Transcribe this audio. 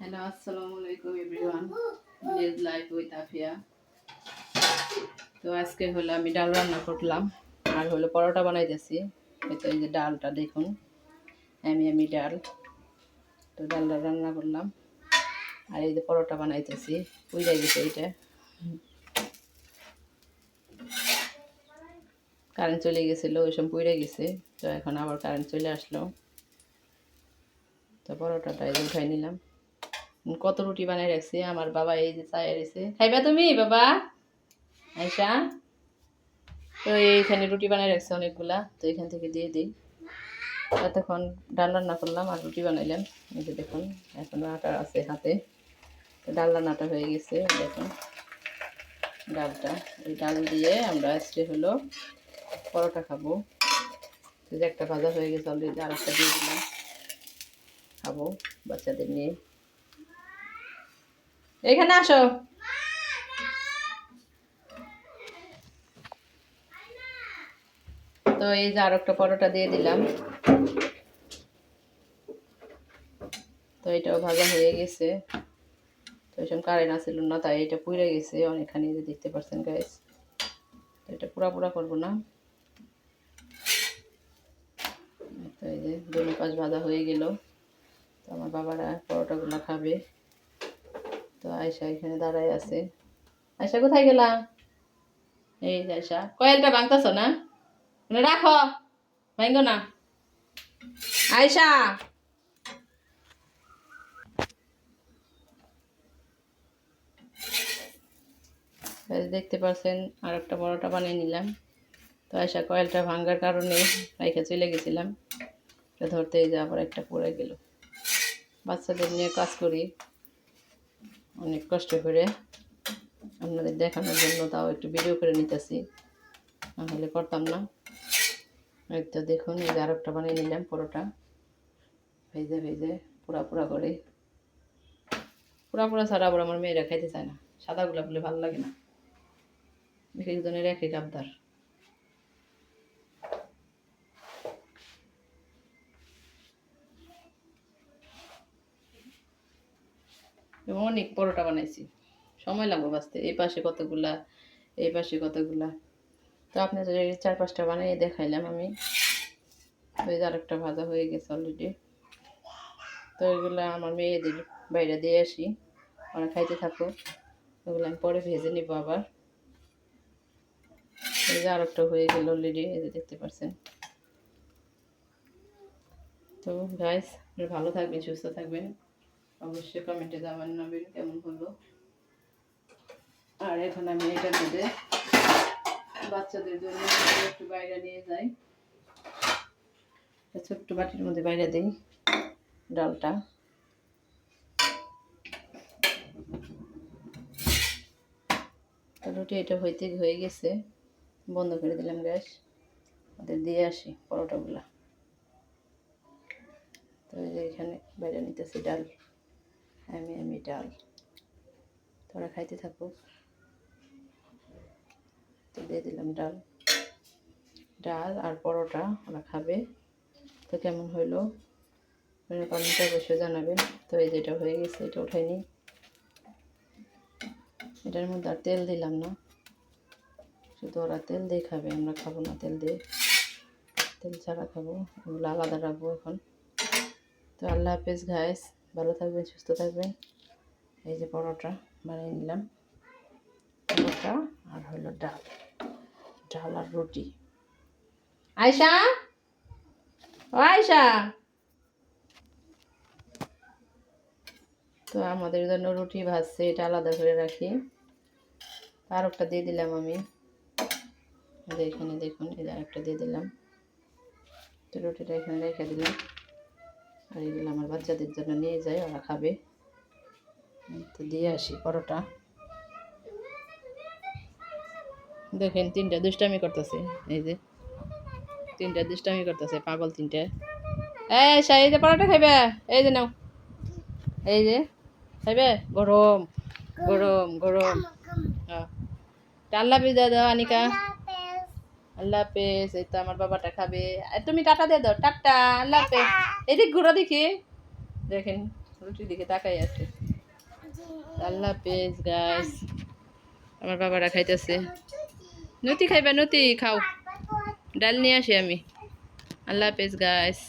Hello, আসসালামু আলাইকুম everyone. Village life with Afia. তো আজকে হলো আমি ডাল রান্না করলাম আর হলো পরোটা বানাইতেছি। তো এই যে ডালটা দেখুন, আমি ডাল। তো ডালটা রান্না করলাম আর এই যে পরোটা বানাইতেছি। পুড়ে গেছে এটা, কারেন্ট চলে গেছিলো, ওই সময় পুড়ে গেছে। তো এখন আবার কারেন্ট চলে আসলো। তো পরোটাটা এই যে উঠাই নিলাম। কত রুটি বানাই রাখছি, আমার বাবা এই যে চায় রয়েছে। খাইবা তুমি বাবা আয়সা? তো এইখানে রুটি বানাই রাখছে অনেকগুলা, তো এখান থেকে দিয়ে দিই। এতক্ষণ ডাল রান্না করলাম আর রুটি বানাইলাম। এই যে দেখুন, এখন আটা আছে হাতে। তো ডাল রান্নাটা হয়ে গেছে। দেখুন ডালটা, এই ডাল দিয়ে আমরা আজকে হলো পরোটা খাবো। তো যে একটা ভাজা হয়ে গেছে অলরেডি, আর একটা দিয়ে দিলাম, খাবো বাচ্চাদের নিয়ে। এখানে আসো। তো এই যে আর একটা পরোটা দিয়ে দিলাম। তো এটাও ভাজা হয়ে গেছে। তো এই সময় কারেন্ট আসছিল না, তাই এটা পুড়ে গেছে অনেকখানি, যে দেখতে পাচ্ছেন গাইস। তো এটা পুরা করবো না। তো এই যে দুই পাশ ভাজা হয়ে গেল। তো আমার বাবারা পরোটাগুলো খাবে। তো আয়সা এখানে দাঁড়ায় আছে। আয়সা কোথায় গেলা? এই যে আয়সা, কয়েলটা ভাঙতেছ না, রাখো, ভাঙো না আয়সা। দেখতে পাচ্ছেন আর একটা পরোটা বানিয়ে নিলাম। তো আয়সা কয়েলটা ভাঙার কারণে রাইখে চলে গেছিলাম, ধরতে যে আবার একটা পড়ে গেল। বাচ্চাদের নিয়ে কাজ করি অনেক কষ্ট করে, আপনাদের দেখানোর জন্য তাও একটু ভিডিও করে নিতেছি, নাহলে করতাম না। এই তো দেখুন, এই যে আর একটা বানিয়ে নিলাম পরোটা, ভেজে ভেজে পুরা করে। পুরা ছাড়া আবার আমার মেয়েরা খাইতে চায় না, সাদাগুলা বলে ভালো লাগে না। এক একজনের এক এক আবদার। এবং অনেক পরোটা বানাইছি, সময় লাগবে বাঁচতে। এই পাশে কতগুলা, এই পাশে কতগুলা। তো আপনাদের 4-5টা বানিয়ে দেখাইলাম আমি। ওই যে আরেকটা ভাজা হয়ে গেছে অলরেডি। তো এগুলো আমার মেয়েদের বাইরে দিয়ে আসি, ওরা খাইতে থাকো। ওগুলো আমি পরে ভেজে নিব আবার। এই যে আরেকটা হয়ে গেল অলরেডি, এই যে দেখতে পাচ্ছেন। তো গাইস, ভালো থাকবেন, সুস্থ থাকবেন, অবশ্যই কমেন্টে জানাবেন কেমন হলো। আর এখন আমি এটার মধ্যে বাচ্চাদের জন্য একটু বাইরে নিয়ে যাই, ছোট্ট বাটির মধ্যে বাইরে দিই ডালটা। রুটি এটা হয়ে গেছে, বন্ধ করে দিলাম গ্যাস। ওদের দিয়ে আসি পরোটাগুলা। তো এই যে এখানে বাইরে নিতেছি ডাল, আমি ডাল, তোরা খাইতে থাকো। তো দিয়ে দিলাম ডাল আর পরোটা, ওরা খাবে। তো কেমন হইলো কমেন্টে অবশ্যই জানাবেন। তো এই যেটা হয়ে গেছে, এটা উঠাই নিই। এটার মধ্যে আর তেল দিলাম না, শুধু ওরা তেল দিয়ে খাবে, আমরা খাবো না তেল দিয়ে, তেল ছাড়া খাবো, ওগুলো আলাদা রাখবো এখন। তো আল্লাহ হাফেজ গাইস, ভালো থাকবেন, সুস্থ থাকবেন। এই যে পরোটা বানিয়ে নিলাম, পরোটা আর হলো ডাল আর রুটি। আয়সা, ও আয়সা। তো আমাদের জন্য রুটি ভাজছে, এটা আলাদা করে রাখি। আর একটা দিয়ে দিলাম আমি, এখানে দেখুন, এই একটা দিয়ে দিলাম। তো রুটিটা এখানে রেখে দিলাম। আর এগুলো আমার বাচ্চাদের জন্য নিয়ে যাই, ওরা খাবে। তো দিয়ে আসি পরোটা। দেখেন 3টা দুষ্টামি করতেছে, এই যে 3টা দুষ্টামি করতেছে, পাগল 3টে। এই যে পরোটা খাইবে, এই যে নাও, এই যে খাইবে, গরম গরম গরম। হ্যাঁ, আল্লাহ হাফেজ দাও আনিকা, আল্লাহ হাফেজ। এই তো আমার বাবাটা খাবে, তুমি টাটা দিয়ে দাও, টাটা, আল্লাহ হাফেজ। এদিক ঘুরো দেখি, দেখেন রুটির দিকে তাকাই আছে। আল্লাহ হাফেজ গাইস। আমার বাবারা খাইতেছে। নতি খাইবা? নতি খাও, ডাল নিয়ে আসি আমি। আল্লাহ হাফেজ গাইস।